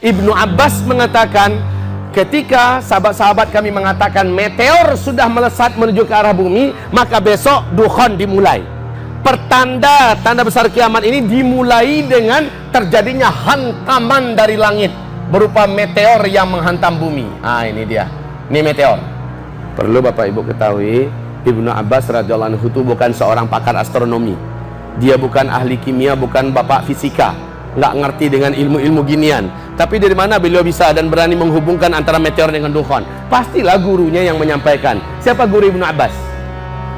Ibnu Abbas mengatakan, ketika sahabat-sahabat kami mengatakan meteor sudah melesat menuju ke arah bumi, maka besok dukhon dimulai. Pertanda tanda besar kiamat ini dimulai dengan terjadinya hantaman dari langit berupa meteor yang menghantam bumi. Ini dia. Ini meteor. Perlu Bapak Ibu ketahui, Ibnu Abbas radhiyallahu anhu itu bukan seorang pakar astronomi. Dia bukan ahli kimia, bukan bapak fisika, nggak ngerti dengan ilmu-ilmu ginian. Tapi dari mana beliau bisa dan berani menghubungkan antara meteor dengan dukhon? Pastilah gurunya yang menyampaikan. Siapa guru Ibnu Abbas?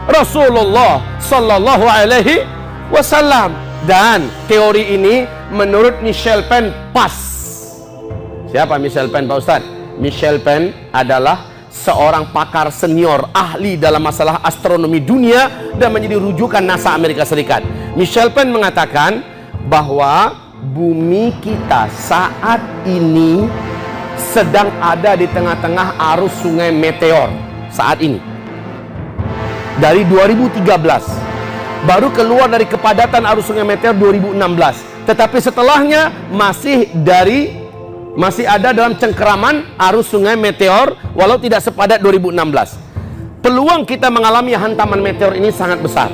Rasulullah Sallallahu Alaihi Wasallam. Dan teori ini menurut Michel Penn pas. Siapa Michel Penn Pak Ustadz? Michel Penn adalah seorang pakar senior ahli dalam masalah astronomi dunia dan menjadi rujukan NASA Amerika Serikat. Michel Penn mengatakan bahwa bumi kita saat ini sedang ada di tengah-tengah arus sungai meteor saat ini. Dari 2013 baru keluar dari kepadatan arus sungai meteor 2016, tetapi setelahnya masih ada dalam cengkeraman arus sungai meteor walau tidak sepadat 2016. Peluang kita mengalami hantaman meteor ini sangat besar.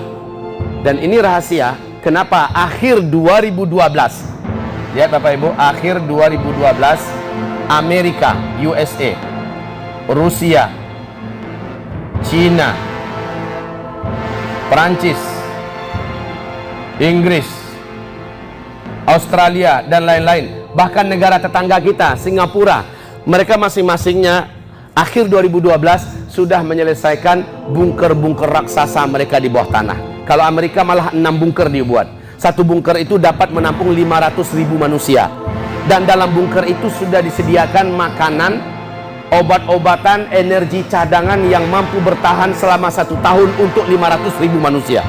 Dan ini rahasia kenapa akhir 2012, ya Bapak Ibu, akhir 2012 Amerika, USA, Rusia, Cina, Perancis, Inggris, Australia dan lain-lain, bahkan negara tetangga kita, Singapura, mereka masing-masingnya akhir 2012 sudah menyelesaikan bunker-bunker raksasa mereka di bawah tanah. Kalau Amerika malah 6 bunker dibuat. Satu bunker itu dapat menampung 500.000 manusia. Dan dalam bunker itu sudah disediakan makanan, obat-obatan, energi cadangan yang mampu bertahan selama 1 tahun untuk 500.000 manusia.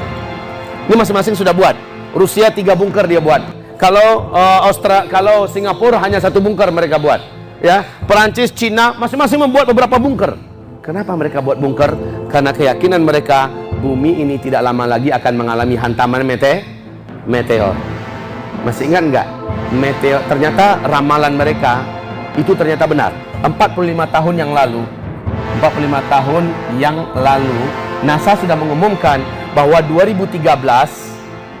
Ini masing-masing sudah buat. Rusia 3 bunker dia buat. Kalau Singapura hanya 1 bunker mereka buat. Ya, Perancis, Cina masing-masing membuat beberapa bunker. Kenapa mereka buat bunker? Karena keyakinan mereka bumi ini tidak lama lagi akan mengalami hantaman meteor. Masih ingat nggak? Meteor, ternyata ramalan mereka itu ternyata benar. 45 tahun yang lalu NASA sudah mengumumkan bahwa 2013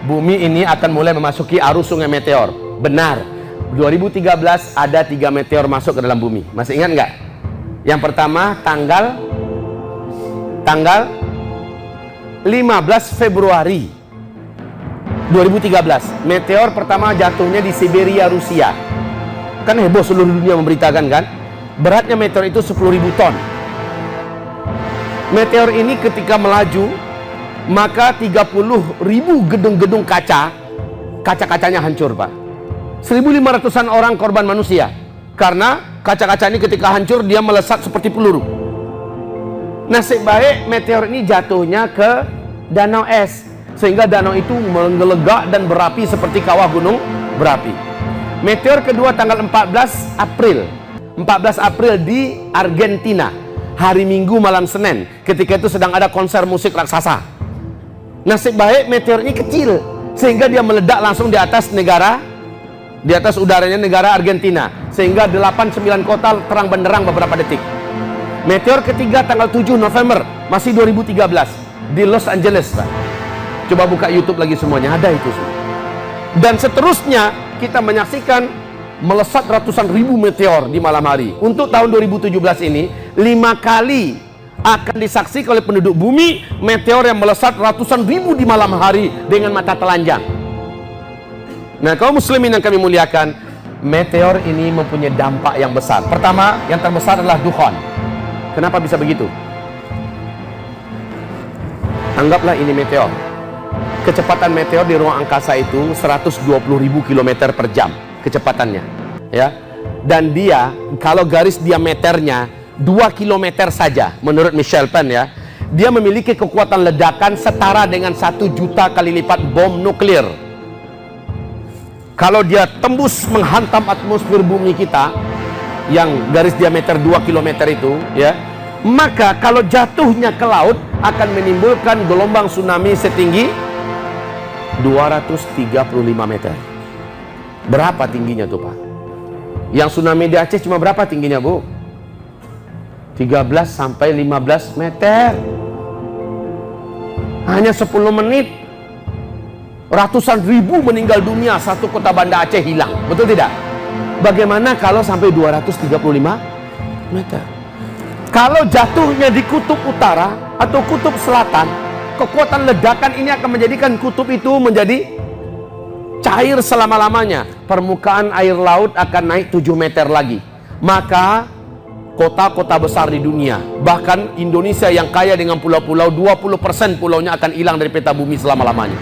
bumi ini akan mulai memasuki arus sungai meteor. Benar, 2013 ada 3 meteor masuk ke dalam bumi. Masih ingat nggak? Yang pertama tanggal 15 Februari 2013, meteor pertama jatuhnya di Siberia, Rusia. Kan heboh seluruh dunia memberitakan kan? Beratnya meteor itu 10.000 ton. Meteor ini ketika melaju, maka 30.000 gedung-gedung kaca-kacanya hancur, Pak. 1.500-an orang korban manusia. Karena kaca-kaca ini ketika hancur, dia melesat seperti peluru. Nasib baik meteor ini jatuhnya ke danau es, sehingga danau itu menggelegak dan berapi seperti kawah gunung berapi. Meteor kedua tanggal 14 April di Argentina, hari Minggu malam Senin, ketika itu sedang ada konser musik raksasa. Nasib baik meteor ini kecil, sehingga dia meledak langsung di atas udaranya negara Argentina, sehingga 8-9 kota terang benderang beberapa detik. Meteor ketiga tanggal 7 November, masih 2013, di Los Angeles, Pak. Coba buka YouTube lagi semuanya, ada itu semua. Dan seterusnya kita menyaksikan melesat ratusan ribu meteor di malam hari. Untuk tahun 2017 ini 5 kali akan disaksikan oleh penduduk bumi meteor yang melesat ratusan ribu di malam hari dengan mata telanjang. Nah, kaum muslimin yang kami muliakan, meteor ini mempunyai dampak yang besar. Pertama, yang terbesar adalah dukhon. Kenapa bisa begitu? Anggaplah ini meteor. Kecepatan meteor di ruang angkasa itu 120.000 km per jam kecepatannya, ya. Dan dia, kalau garis diameternya 2 km saja, menurut Michel Penn, ya, dia memiliki kekuatan ledakan setara dengan 1 juta kali lipat bom nuklir. Kalau dia tembus menghantam atmosfer bumi kita yang garis diameter 2 km itu, ya, maka kalau jatuhnya ke laut akan menimbulkan gelombang tsunami setinggi 235 meter. Berapa tingginya tuh, Pak? Yang tsunami di Aceh cuma berapa tingginya, Bu? 13 sampai 15 meter. Hanya 10 menit ratusan ribu meninggal dunia, satu kota Banda Aceh hilang. Betul tidak? Bagaimana kalau sampai 235 meter? Kalau jatuhnya di kutub utara atau kutub selatan, kekuatan ledakan ini akan menjadikan kutub itu menjadi cair selama-lamanya. Permukaan air laut akan naik 7 meter lagi. Maka kota-kota besar di dunia, bahkan Indonesia yang kaya dengan pulau-pulau, 20% pulaunya akan hilang dari peta bumi selama-lamanya.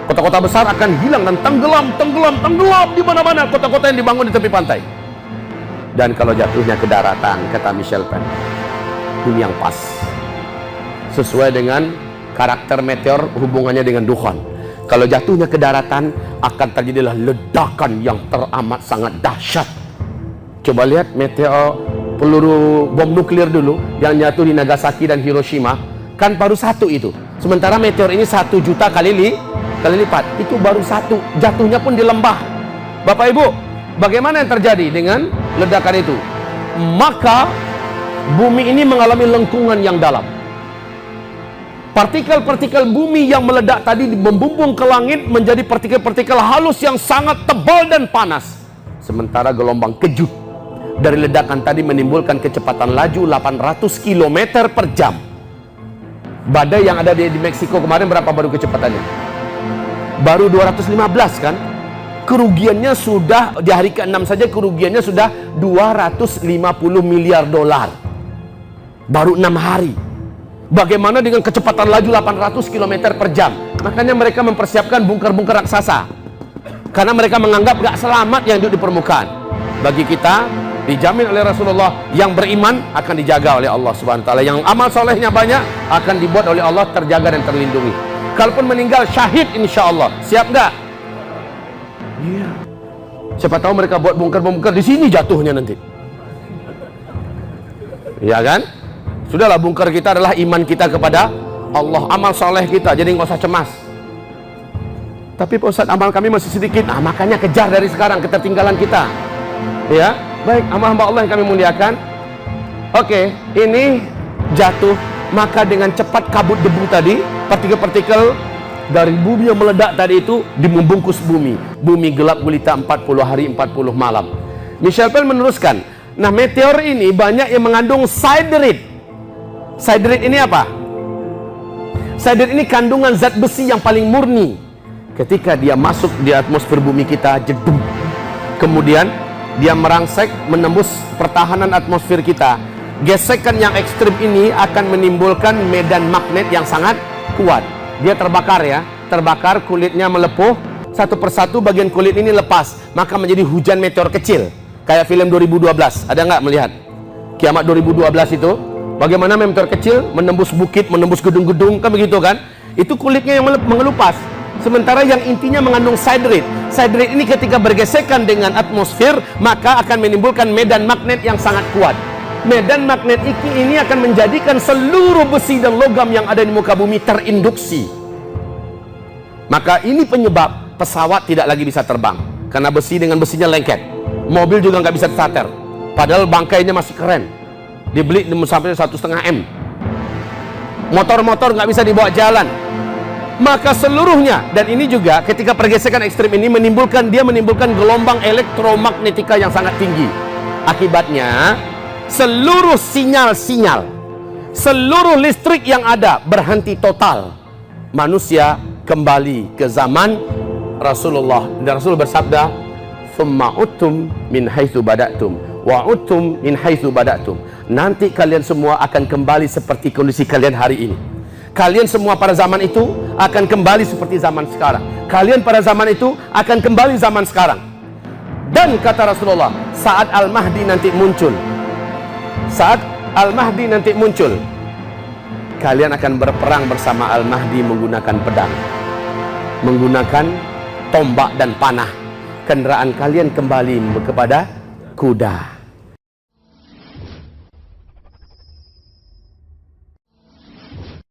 Kota-kota besar akan hilang dan tenggelam di mana-mana kota-kota yang dibangun di tepi pantai. Dan kalau jatuhnya ke daratan, kata Michel Penn, ini yang pas. Sesuai dengan karakter meteor, hubungannya dengan dukhan. Kalau jatuhnya ke daratan, akan terjadilah ledakan yang teramat sangat dahsyat. Coba lihat meteor, peluru bom nuklir dulu yang jatuh di Nagasaki dan Hiroshima, kan baru satu itu. Sementara meteor ini 1 juta kali lipat. Itu baru satu, jatuhnya pun di lembah. Bapak Ibu, bagaimana yang terjadi dengan ledakan itu? Maka bumi ini mengalami lengkungan yang dalam. Partikel-partikel bumi yang meledak tadi membumbung ke langit menjadi partikel-partikel halus yang sangat tebal dan panas. Sementara gelombang kejut dari ledakan tadi menimbulkan kecepatan laju 800 km per jam. Badai yang ada di Meksiko kemarin berapa baru kecepatannya? Baru 215 kan? Kerugiannya sudah di hari ke-6 saja kerugiannya sudah 250 miliar dolar. Baru 6 hari. Bagaimana dengan kecepatan laju 800 km per jam? Makanya mereka mempersiapkan bunker-bunker raksasa. Karena mereka menganggap gak selamat yang hidup di permukaan. Bagi kita, dijamin oleh Rasulullah, yang beriman akan dijaga oleh Allah Subhanahu wa taala. Yang amal solehnya banyak akan dibuat oleh Allah terjaga dan terlindungi. Kalaupun meninggal syahid insya Allah. Siap gak? Iya. Siapa tahu mereka buat bunker-bunker di sini jatuhnya nanti. Iya kan? Sudahlah, bunker kita adalah iman kita kepada Allah, amal soleh kita, jadi nggak usah cemas. Tapi Pak Ustadz, amal kami masih sedikit. Makanya kejar dari sekarang ketertinggalan kita. Ya, baik, hamba-hamba Allah yang kami muliakan. Oke, ini jatuh, maka dengan cepat kabut debu tadi, partikel-partikel dari bumi yang meledak tadi itu membungkus bumi. Bumi gelap gulita 40 hari 40 malam. Michel Penn meneruskan, nah meteor ini banyak yang mengandung siderite. Siderite ini apa? Siderite ini kandungan zat besi yang paling murni. Ketika dia masuk di atmosfer bumi kita, jedum. Kemudian dia merangsek menembus pertahanan atmosfer kita. Gesekan yang ekstrim ini akan menimbulkan medan magnet yang sangat kuat. Dia terbakar ya, terbakar, kulitnya melepuh, satu persatu bagian kulit ini lepas, maka menjadi hujan meteor kecil. Kayak film 2012, ada nggak melihat? Kiamat 2012 itu, bagaimana meteor kecil menembus bukit, menembus gedung-gedung, kan begitu kan? Itu kulitnya yang mengelupas. Sementara yang intinya mengandung siderite. Siderite ini ketika bergesekan dengan atmosfer, maka akan menimbulkan medan magnet yang sangat kuat. Medan magnet ini akan menjadikan seluruh besi dan logam yang ada di muka bumi terinduksi. Maka ini penyebab pesawat tidak lagi bisa terbang, karena besi dengan besinya lengket. Mobil juga nggak bisa starter, padahal bangkainya masih keren. Dibeli sampai 1,5 M. Motor-motor nggak bisa dibawa jalan. Maka seluruhnya, dan ini juga ketika pergesekan ekstrim ini menimbulkan gelombang elektromagnetika yang sangat tinggi. Akibatnya seluruh sinyal-sinyal, seluruh listrik yang ada berhenti total. Manusia kembali ke zaman Rasulullah, dan Rasul bersabda, "Tsumma uttum min haitsu bada'tum wa uttum min haitsu bada'tum." Nanti kalian semua akan kembali seperti kondisi kalian hari ini. Kalian semua pada zaman itu akan kembali seperti zaman sekarang. Kalian pada zaman itu akan kembali zaman sekarang. Dan kata Rasulullah, saat Al-Mahdi nanti muncul, saat Al-Mahdi nanti muncul, kalian akan berperang bersama Al-Mahdi menggunakan pedang, menggunakan tombak dan panah. Kendaraan kalian kembali kepada kuda.